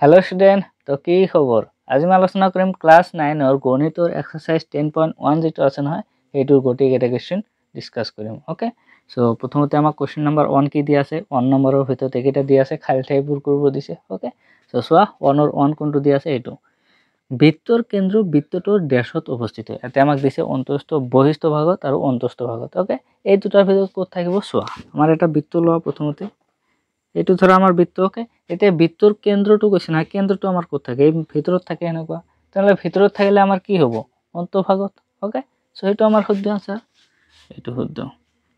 hello student तो কি খবৰ আজি মই আলোচনা কৰিম ক্লাস 9 ৰ গণিতৰ এক্সাৰসাইজ 10.1 যেটো আছে নহয় এইটোৰ গতি কেটা কোৱেশ্চন ডিসকাস কৰিম ওকে সো প্ৰথমতে আমাক কোৱেশ্চন নম্বৰ 1 কি দিয়া আছে 1 নম্বৰৰ ভিতৰত একেটা দিয়া আছে খালি ঠাইবোৰ কৰিব দিছে ওকে সো সোৱা 1 ৰ 1 কোনটো দিয়া আছে এইটো বৃত্তৰ কেন্দ্ৰ বৃত্তটোৰ ড্যাশত অৱস্থিত এতে আমাক দিছে অন্তস্থ বহিস্থ ভাগত আৰু অন্তস্থ ভাগত ওকে এই দুটাৰ ভিতৰত ক'ত থাকিব সোৱা আমাৰ এটা বৃত্ত লোৱা প্ৰথমতে এটো ধৰা আমাৰ বৃত্ত ওকে এতে বৃত্তৰ কেন্দ্ৰটো কৈছে না কেন্দ্ৰটো আমাৰ ক'ত থাকে এই ভিতৰত থাকে এনেকুৱা তাহলে ভিতৰত থাকিলে আমাৰ কি হ'ব অন্তঃভাগত ওকে সো এটো আমাৰ শুদ্ধ আনসাৰ এটো শুদ্ধ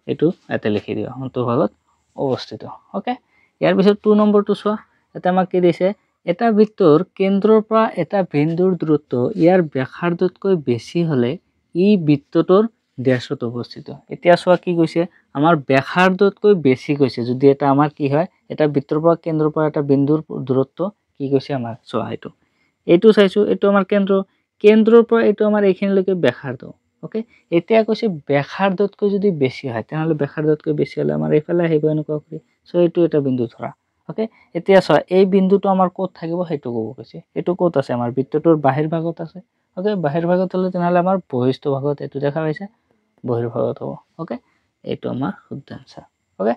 এটো এতে লিখি দিও অন্তঃভাগত অৱস্থিত ওকে ইয়াৰ পিছত 2 নম্বৰটো সোৱা এতে আমাক কি দিছে এটা বৃত্তৰ কেন্দ্ৰৰ পৰা এটা বিন্দুৰ দূৰত্ব ইয়াৰ ব্যাসাৰ্ধতকৈ বেছি হলে ই বৃত্তটোৰ ড্যাশত অৱস্থিত এতিয়া সোৱা কি কৈছে আমাৰ ব্যাসাৰ্ধতকৈ বেছি কৈছে যদি এটা আমাৰ কি হয় এটা বৃত্তৰ পৰা কেন্দ্ৰৰ পৰা এটা বিন্দুৰ দূৰত্ব কি কৈছে আমাৰ সোৱা এইটো চাইছো এইটো আমাৰ কেন্দ্ৰৰ পৰা এইটো আমাৰ এইখিনিলৈকে ব্যাসাৰ্ধ ওকে এতিয়া কৈছে ব্যাসাৰ্ধতকৈ যদি বেছি হয় তেনহলে ব্যাসাৰ্ধতকৈ বেছি হলে আমাৰ এইফালে আহিব এনেকুৱা কৰি সো এইটো এটা বিন্দু ধৰা ওকে এতিয়া সোৱা এই বিন্দুটো আমাৰ ক'ত থাকিব হেতু ক'ব কৈছে এটো ক'ত আছে আমাৰ বৃত্তটোৰ বাহিৰ ভাগত আছে ওকে বাহিৰ ভাগত হলে তেনহলে আমাৰ বহিস্থ ভাগত এটো দেখা পাইছে বহিৰ ভাগত হ'ব ওকে এইটো আমাৰ শুদ্ধ আনসাৰ ওকে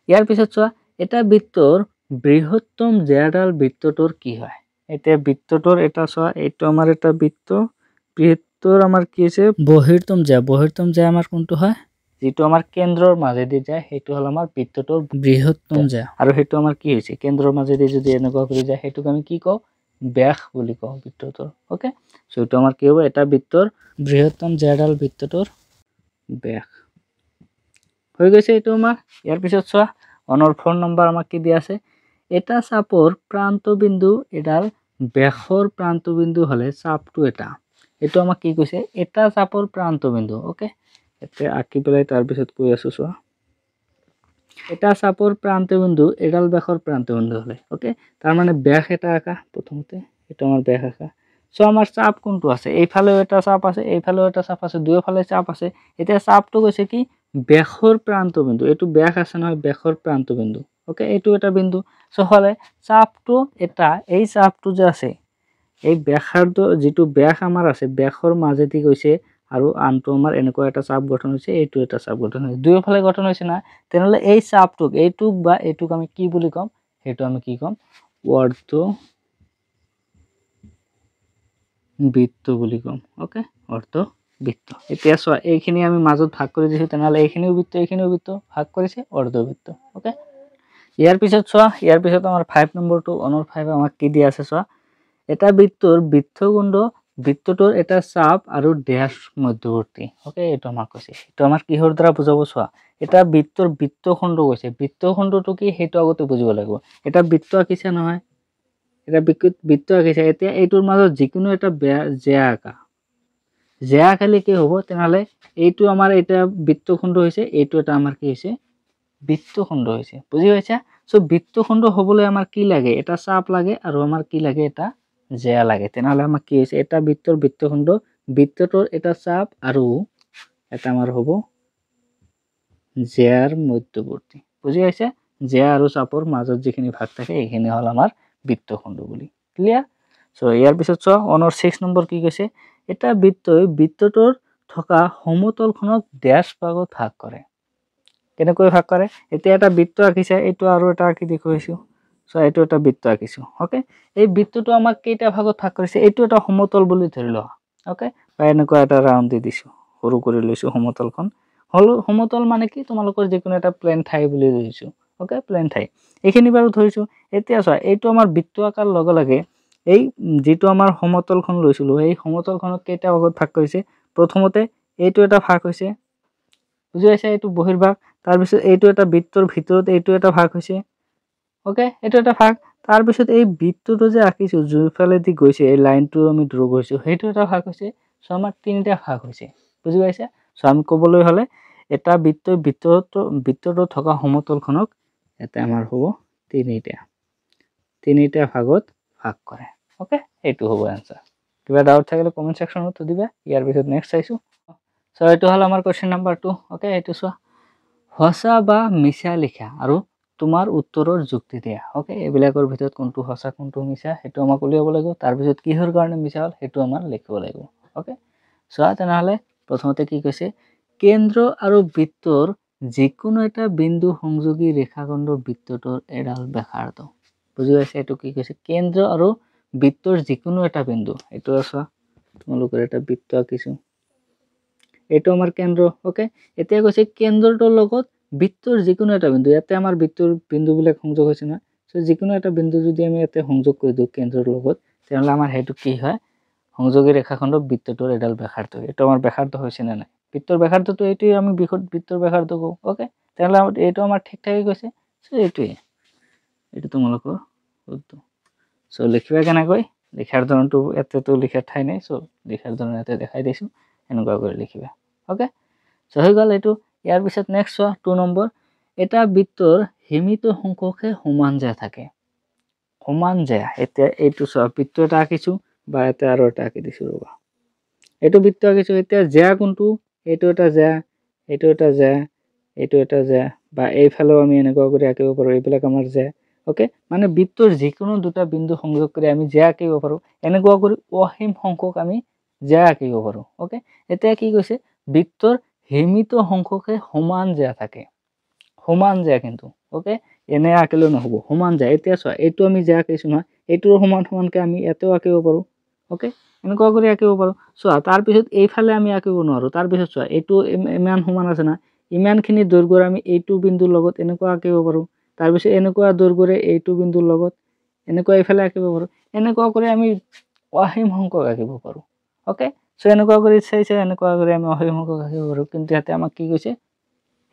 ইয়াৰ পিছত সোৱা এটা বৃত্তৰ বৃহত্তম জ্যাডাল বৃত্তটোৰ কি হয় এতিয়া বৃত্তটোৰ এটা সোৱা এইটো আমাৰ এটা বৃত্ত বৃত্তৰ আমাৰ কি আছে বহিৰ্তম জ্যা আমাৰ কোনটো হয় যেটো আমাৰ কেন্দ্ৰৰ মাজেদি যায় হেতু হল আমাৰ বৃত্তটোৰ বৃহত্তম জ্যা আৰু হেতু আমাৰ কি হৈছে কেন্দ্ৰৰ মাজেদি যদি এনেকুৱা কৰি যায় হেতুক আমি কি কও ব্যাস বুলি কও বৃত্তটোৰ ওকে সো এটো আমাৰ কি হ'ব এটা বৃত্তৰ বৃহত্তম জ্যাডাল বৃত্তটোৰ ব্যাস হৈ গৈছে এটো আমাৰ ইয়াৰ পিছত সোৱা অনৰ 4 নম্বৰ আমাক কি দিয়া আছে এটা চাপৰ প্ৰান্তবিন্দু এডাল ব্যাসৰ প্ৰান্তবিন্দু হলে চাপটো এটা এটো আমাক কি কৈছে এটা চাপৰ প্ৰান্তবিন্দু ওকে এতে আকি পেলাই তাৰ পিছত কৈ আছো সোৱা এটা চাপৰ প্ৰান্তবিন্দু এডাল ব্যাসৰ প্ৰান্তবিন্দু হলে ওকে তাৰ মানে ব্যাস এটা আকা প্ৰথমতে এটো আমাৰ ব্যাস আকা সো আমাৰ চাপ কোনটো আছে এইফালেও এটা চাপ আছে এইফালেও এটা চাপ আছে দুয়োফালে চাপ আছে এতিয়া চাপটো কৈছে কি ব্যাসৰ প্ৰান্তবিন্দু এটো ব্যাস আছে নহয় ব্যাসৰ প্ৰান্তবিন্দু ওকে এটো এটা বিন্দু সো হলে চাপটো এটা এই চাপটো যে আছে এই ব্যাসাৰ্ধ যেটো ব্যাস আমাৰ আছে ব্যাসৰ মাজেদি গৈছে আৰু আনটো আমাৰ এনেকুৱা এটা চাপ গঠন হৈছে এইটো এটা চাপ গঠন হৈছে দুয়োফালে গঠন হৈছে না তেনলে এই চাপটোক এইটুক বা এইটুক আমি কি বুলি কম হেতু আমি কি কম অৰ্ধ বৃত্ত বুলি কম ওকে অৰ্ধ বৃত্ত এতিয়া সোৱা এইখিনি আমি মাজত ভাগ কৰি দিছো তেনলে এইখিনিও বৃত্ত ভাগ কৰিছে অৰ্ধবৃত্ত ওকে ইয়াৰ পিছত সোৱা ইয়াৰ পিছত আমাৰ 5 নম্বৰটো অনৰ 5 আমাক কি দিয়া আছে সোৱা এটা বৃত্তৰ বৃত্তখণ্ড বৃত্তটোৰ এটা চাপ আৰু ড্যাশ মধ্যবৰ্তী ওকে এটো আমাক কৈছে এটো আমাৰ কিহৰ দ্বাৰা বুজাব সোৱা এটা বৃত্তৰ বৃত্তখণ্ড কৈছে বৃত্তখণ্ডটো কি হেতু আগতে বুজিব লাগিব এটা বৃত্ত আকিছে নহয় এটা বৃত্ত আকিছে এতিয়া এইটোৰ মাজত যিকোনো এটা জ্যা আকা জ্যা আকালে কি হ'ব তেনহলে এইটো আমাৰ এটা বৃত্তখণ্ড হৈছে এইটো এটা আমাৰ কি হৈছে বৃত্তখণ্ড হৈছে বুজি পাইছা সো বৃত্তখণ্ড হ'বলৈ আমাৰ কি লাগে এটা চাপ লাগে আৰু আমাৰ কি লাগে এটা জ্যা লাগে তেনহলে আমাৰ কি হৈছে এটা বৃত্তৰ বৃত্তখণ্ড বৃত্তটোৰ এটা চাপ আৰু এটা আমাৰ হ'ব জ্যাৰ মধ্যবৰ্তী বুজি পাইছা জ্যা আৰু চাপৰ মাজত যিখিনি ভাগ থাকে এইখিনি হল আমাৰ বৃত্তখণ্ড বুলি ক্লিয়াৰ সো ইয়াৰ পিছত সোৱা অনৰ 6 নম্বৰ কি কৈছে এটা বৃত্তই বৃত্তটোৰ থকা সমতলখনক ড্যাশ ভাগত ভাগ কৰে কেনেকৈ ভাগ কৰে এতিয়া এটা বৃত্ত আকিছে এইটো আৰু এটা আকি দেখুৱাইছো সো এইটো এটা বৃত্ত আকিছো ওকে এই বৃত্তটো আমাক কেইটা ভাগত ভাগ কৰিছে এইটো এটা সমতল বুলি ধৰি লও ওকে বা এনেকুৱা এটা ৰাউন্ড দি দিছো সৰু কৰি লৈছো সমতলখন হল সমতল মানে কি তোমালোকৰ যিকোনো এটা প্লেন ঠাই বুলি ধৰিছো ওকে প্লেন ঠাই এইখিনি বাৰু ধৰিছো এতিয়া সোৱা এইটো আমাৰ বৃত্ত আকাৰ লগে লগে এই যেটো আমাৰ সমতলখন লৈছিলো এই সমতলখনক কেইটা ভাগত ভাগ কৰিছে প্ৰথমতে এইটো এটা ভাগ হৈছে বুজি পাইছা এইটো বহিৰ্ভাগ তাৰ পিছত এইটো এটা বৃত্তৰ ভিতৰত এইটো এটা ভাগ হৈছে ওকে এইটো এটা ভাগ তাৰ পিছত এই বৃত্তটো যে আকিছো জুইফালে দি গৈছে এই লাইনটো আমি ড্ৰ কৰিছো হেতু এটা ভাগ হৈছে সো আমাৰ তিনিটা ভাগ হৈছে বুজি পাইছা সো আমি কবলৈ হলে এটা বৃত্তই বৃত্তটো থকা সমতলখনক এটা আমাৰ হ'ব তিনিটা ভাগত ভাগ কৰে ওকে এইটো হ'ব আনসাৰ কিবা ডাউট থাকিলে কমেন্ট সেকশনত দিবা ইয়াৰ পিছত নেক্সট চাইছো সো এইটো হল আমাৰ কোৱেশ্চন নম্বৰ 2 ওকে এইটো সোৱা হসা বা মিছা লিখা আৰু তোমাৰ উত্তৰৰ যুক্তি দিয়া ওকে এইবিলাকৰ ভিতৰত কোনটো সঁচা কোনটো মিছা সেইটো আমাক উলিয়াব লাগিব তাৰ পিছত কিহৰ কাৰণে মিছা হ'ল সেইটো আমাৰ লিখিব লাগিব ওকে চোৱা তেনেহলে প্ৰথমতে কি কৈছে কেন্দ্ৰ আৰু বৃত্তৰ যিকোনো এটা বিন্দু সংযোগী ৰেখাখণ্ড বৃত্তটোৰ এডাল ব্যাসাৰ্ধ বুজি পাইছে এইটো কি কৈছে কেন্দ্ৰ আৰু বৃত্তৰ যিকোনো এটা বিন্দু এইটো চোৱা তোমালোকৰ এটা বৃত্ত আঁকিছো এইটো আমাৰ কেন্দ্ৰ ওকে এতিয়া কৈছে কেন্দ্ৰটোৰ লগত বৃত্তৰ যিকোনো এটা বিন্দু ইয়াতে আমাৰ বৃত্তৰ বিন্দুবিলাক সংযোগ হৈছে না সো যিকোনো এটা বিন্দু যদি আমি ইয়াতে সংযোগ কৰি দিও কেন্দ্ৰৰ লগত তেনলে আমাৰ হেতু কি হয় সংযোগী ৰেখাখণ্ড বৃত্তটোৰ এডাল ব্যাসাৰ্ধ এইটো আমাৰ ব্যাসাৰ্ধ হৈছে না নাই বৃত্তৰ ব্যাসাৰ্ধটো এইটোই আমি বৃত্তৰ ব্যাসাৰ্ধ কও ওকে তেনলে এইটো আমাৰ ঠিক ঠাকই কৈছে সো এইটোই এইটো তোমালোকৰ উত্তৰ সো লিখিবা কেনেকৈ লিখাৰ ধৰণটো এতেটো লিখাৰ ঠাই নাই সো লিখাৰ ধৰণ এতে দেখাই দিছো এনেকুৱা কৰি লিখিবা ওকে সো হৈ গল এইটো ইয়াৰ পিছত নেক্সট চোৱা 2 নম্বৰ এটা বৃত্তৰ সীমিত সংখ্যকে সমান জ্যা থাকে সমান জ্যা এতিয়া এইটো চোৱা বৃত্ত এটা আঁকিছো বা এটা আৰু এটা আঁকি দিছো ৰবা এইটো বৃত্ত আঁকিছো এতিয়া জ্যা কোনটো এইটো এটা জ্যা এইটো এটা জ্যা এইটো এটা জ্যা বা এইফালেও আমি এনেকুৱা কৰি আঁকিব পাৰো এইবিলাক আমাৰ জ্যা ওকে মানে বৃত্তৰ যিকোনো দুটা বিন্দু সংযোগ কৰি আমি জ্যা আঁকিব পাৰো এনেকুৱা কৰি অসীম সংখ্যক আমি জ্যা আঁকিব পাৰো ওকে এতিয়া কি কৈছে বৃত্তৰ সীমিত সংখ্যকে সমান জ্যা থাকে সমান জ্যা কিন্তু ওকে এনে আঁকিলে নহব সমান জ্যা এতিয়া চোৱা এইটো আমি জ্যা আঁকিছো না এইটোৰ সমান সমানকে আমি এতেও আঁকিব পাৰো ওকে এনেকুৱা কৰি আঁকিব পাৰো চোৱা তাৰ পিছত এইফালে আমি আঁকিব নোৱাৰো তাৰ পিছত চোৱা এইটো ইমান সমান আছে না ইমানখিনি দৈৰ্ঘ্যৰ আমি এইটো বিন্দুৰ লগত এনেকুৱা আঁকিব পাৰো তাৰ পিছত এনেকুৱা দৈৰ্ঘ্যৰে এইটো বিন্দুৰ লগত এনেকুৱা এইফালে আঁকিব পাৰো এনেকুৱা কৰি আমি অসীম সংখ্যক আঁকিব পাৰো ওকে সো এনেকুৱা কৰি চাইছে এনেকুৱা কৰি আমি অসীম সংখ্যক আঁকিব পাৰো কিন্তু ইয়াতে আমাক কি কৈছে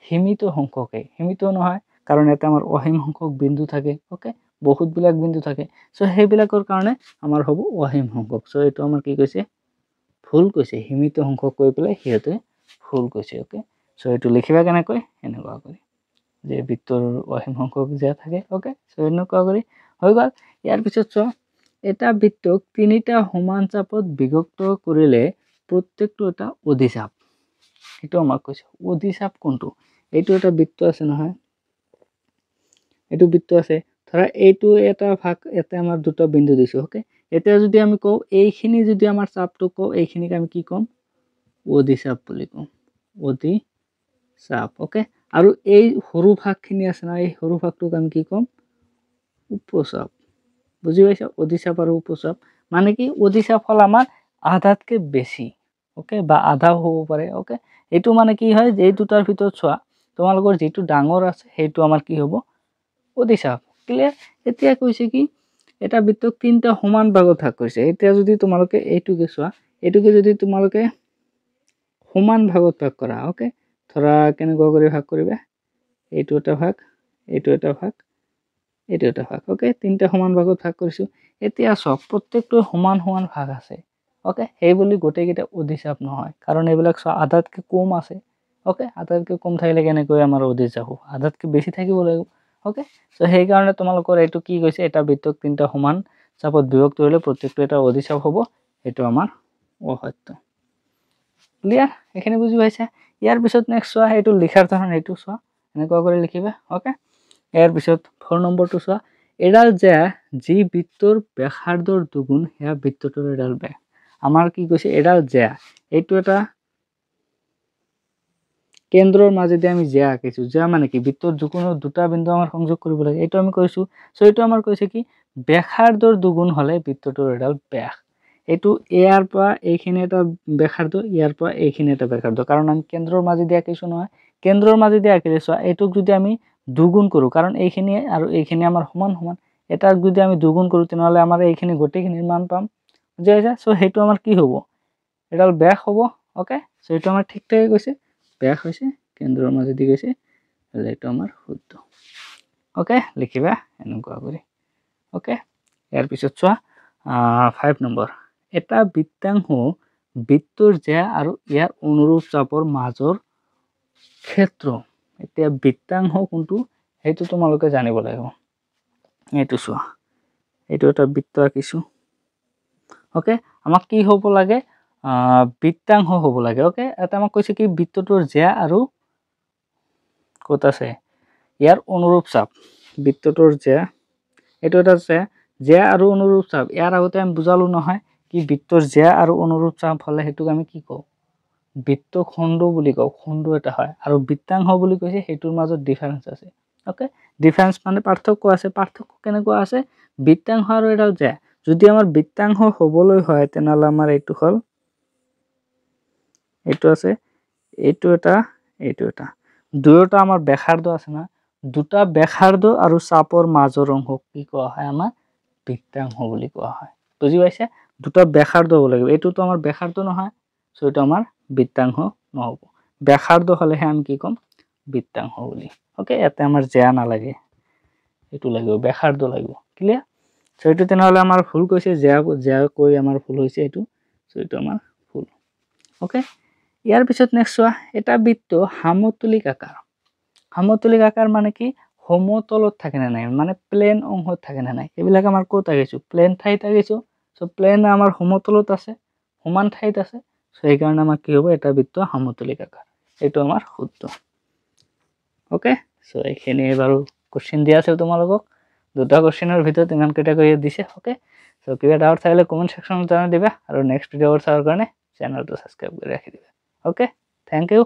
সীমিত সংখ্যকে সীমিত নহয় কাৰণ এটা আমাৰ অসীম সংখ্যক বিন্দু থাকে ওকে বহুত বিলাক বিন্দু থাকে সো হেবিলাকৰ কাৰণে আমাৰ হ'ব অসীম সংখ্যক সো এটো আমাৰ কি কৈছে ভুল কৈছে সীমিত সংখ্যক কৈ পেলাই হিয়তে ভুল কৈছে ওকে সো এটো লিখিবা কেনেকৈ এনেকুৱা কৰি যে বৃত্তৰ অসীম সংখ্যক জ্যা থাকে ওকে সো এনেকুৱা কৰি হৈ গল ইয়াৰ পিছত চোৱা এটা বৃত্তক তিনিটা সমান চাপত বিভক্ত কৰিলে প্ৰত্যেকটো এটা অধিচাপ এটো আমাক কৈছে অধিচাপ কোনটো এইটো এটা বৃত্ত আছে নহয় এইটো বৃত্ত আছে ধৰা এইটো এটা ভাগ এতে আমাৰ দুটা বিন্দু দিছো ওকে এতিয়া যদি আমি কও এইখিনি যদি আমাৰ চাপটো কও এইখিনিক আমি কি কম অধিচাপ বুলি কম অধিচাপ ওকে আৰু এই সৰু ভাগখিনি আছে না এই সৰু ভাগটোক আমি কি কম উপচাপ বুজি পাইছা অধিচাপ আৰু উপচাপ মানে কি অধিচাপ হল আমাৰ আধাতকে বেছি ওকে বা আধা হ'ব পাৰে ওকে এটো মানে কি হয় যে দুটাৰ ভিতৰত চোৱা তোমালোকৰ যেটো ডাঙৰ আছে হেটো আমাৰ কি হ'ব অধিচাপ ক্লিয়াৰ এতিয়া কৈছে কি এটা বৃত্তক তিনটা সমান ভাগত ভাগ কৰিছে এতিয়া যদি তোমালোকে এইটোকে চোৱা এইটোকে যদি তোমালোকে সমান ভাগত ভাগ কৰা ওকে ধৰা কেনেকুৱা কৰি ভাগ কৰিবা এইটো এটা ভাগ এইটো এটা ভাগ এইটো এটা ভাগ ওকে তিনটা সমান ভাগত ভাগ কৰিছো এতিয়া সব প্ৰত্যেকটো সমান সমান ভাগ আছে ওকে এই বুলি গোটেই কিটা অধিচাপ নহয় কাৰণ এইবিলাক আধাতকে কম আছে ওকে আধাতকে কম থাকিলে কেনেকৈ আমাৰ অধিচাপ হ'ব আধাতকে বেছি থাকিব লাগিব ওকে সো সেই কাৰণে তোমালোকৰ এইটো কি কৈছে এটা বৃত্তক তিনটা সমান চাপত বিভক্ত কৰিলে প্ৰত্যেকটো এটা অধিচাপ হ'ব এটো আমাৰ অসত্য ক্লিয়াৰ এখানে বুজি পাইছা ইয়াৰ পিছত নেক্সট চোৱা এইটো লিখাৰ ধৰণ এইটো চোৱা এনেকুৱা কৰি লিখিবা ওকে ইয়াৰ পিছত 4 নম্বৰটো চোৱা এডাল জ্যা যি বৃত্তৰ ব্যাসাৰ্ধৰ দুগুণ হেয়া বৃত্তটোৰ এডাল ব্যাস আমাৰ কি কৈছে এডাল জ্যা এইটো এটা কেন্দ্ৰৰ মাজেদি আমি জ্যা আঁকিছো জ্যা মানে কি বৃত্তৰ যিকোনো দুটা বিন্দু আমাৰ সংযোগ কৰিব লাগে এইটো আমি কৈছো সো এইটো আমাৰ কৈছে কি ব্যাসাৰ্ধৰ দুগুণ হলে বৃত্তটোৰ এডাল ব্যাস এইটো ইয়াৰ পৰা এইখিনি এটা ব্যাসাৰ্ধ ইয়াৰ পৰা এইখিনি এটা ব্যাসাৰ্ধ কাৰণ আমি কেন্দ্ৰৰ মাজেদি আঁকিছো নহয় কেন্দ্ৰৰ মাজেদি আঁকিলে চোৱা এইটোক যদি আমি দুগুণ কৰো কাৰণ এইখিনি আৰু এইখিনি আমাৰ সমান সমান এটাক যদি আমি দুগুণ কৰো তেনহলে আমাৰ এইখিনি গোটেইখিনিৰ মান পাম বুজিছা সো হেতু আমাৰ কি হ'ব এডাল ব্যাস হ'ব ওকে সো এইটো আমাৰ ঠিক ঠাক কৈছে ব্যাস হৈছে কেন্দ্ৰৰ মাজেদি গৈছে এটো আমাৰ শুদ্ধ ওকে লিখিবা এনেকুৱা কৰি ওকে ইয়াৰ পিছত চোৱা 5 নম্বৰ এটা বৃত্তাংশ বৃত্তৰ জ্যা আৰু ইয়াৰ অনুৰূপ চাপৰ মাজৰ ক্ষেত্ৰ এতিয়া বৃত্তাংশ কোনটো হেতু তোমালোকে জানিব লাগিব এইটো চোৱা এইটো এটা বৃত্ত আঁকিছো ওকে আমাক কি হ'ব লাগে বৃত্তাংশ হ'ব লাগে ওকে এটা আমাক কৈছে কি বৃত্তটোৰ জ্যা আৰু কত আছে ইয়াৰ অনুৰূপ চাপ বৃত্তটোৰ জ্যা এইটো এটা জ্যা আৰু অনুৰূপ চাপ ইয়াৰ আগতে আমি বুজালো নহয় কি বৃত্তৰ জ্যা আৰু অনুৰূপ চাপ হলে হেতুক আমি কি কওঁ বৃত্তখণ্ড বুলি কওঁ খণ্ড এটা হয় আৰু বৃত্তাংশ বুলি কৈছে হেতুৰ মাজত ডিফাৰেন্স আছে ওকে ডিফাৰেন্স মানে পাৰ্থক্য আছে পাৰ্থক্য কেনেকুৱা আছে বৃত্তাংশ আৰু এটা জ্যা যদি আমাৰ বৃত্তাংশ হবলৈ হয় তেনহলে আমাৰ এইটো হল এইটো আছে এইটো এটা দুয়োটা আমাৰ ব্যাসাৰ্ধ আছে না দুটা ব্যাসাৰ্ধ আৰু চাপৰ মাজৰ অংশক কি কোৱা হয় আমাৰ বৃত্তাংশ বুলি কোৱা হয় বুজি পাইছে দুটা ব্যাসাৰ্ধ হ'ব লাগিব এইটোতো আমাৰ ব্যাসাৰ্ধ নহয় সো এটা আমাৰ বৃত্তাংশ নহব ব্যাসাৰ্ধ হলেহে আমি কি কম বৃত্তাংশ বুলি ওকে ইয়াতে আমাৰ জ্যা নালাগে এইটো লাগিব ব্যাসাৰ্ধ লাগিব ক্লিয়াৰ সো এইটো তেনহলে আমাৰ ভুল কৈছে জ্যা কৈ আমাৰ ভুল হৈছে এইটো সো এইটো আমাৰ ভুল ওকে ইয়াৰ পিছত নেক্সট চোৱা এটা বৃত্ত সমতলিক আকাৰ মানে কি সমতলত থাকে না নাই মানে প্লেন অংশত থাকে না নাই এইবিলাক আমাৰ ক'ত আহিছো প্লেন ঠাইত আহিছো সো প্লেন আমাৰ সমতলত আছে সমান ঠাইত আছে সো এই কাৰণে আমাৰ কি হ'ব এটা বৃত্ত সমতলিক আকাৰ এইটো আমাৰ সূত্ৰ ওকে সো এইখিনি বাৰু কোশ্চেন দিয়া আছে তোমালোকক দুটা কোশ্চেনৰ ভিতৰত ইমান কেইটা কৰি দিছে ওকে সো কিবা ডাউট থাকিলে কমেন্ট সেকশনত জনাই দিবা আৰু নেক্সট ভিডিঅ চাবৰ কাৰণে চেনেলটো সাবস্ক্ৰাইব কৰি ৰাখি দিবা ওকে থ্যাংক ইউ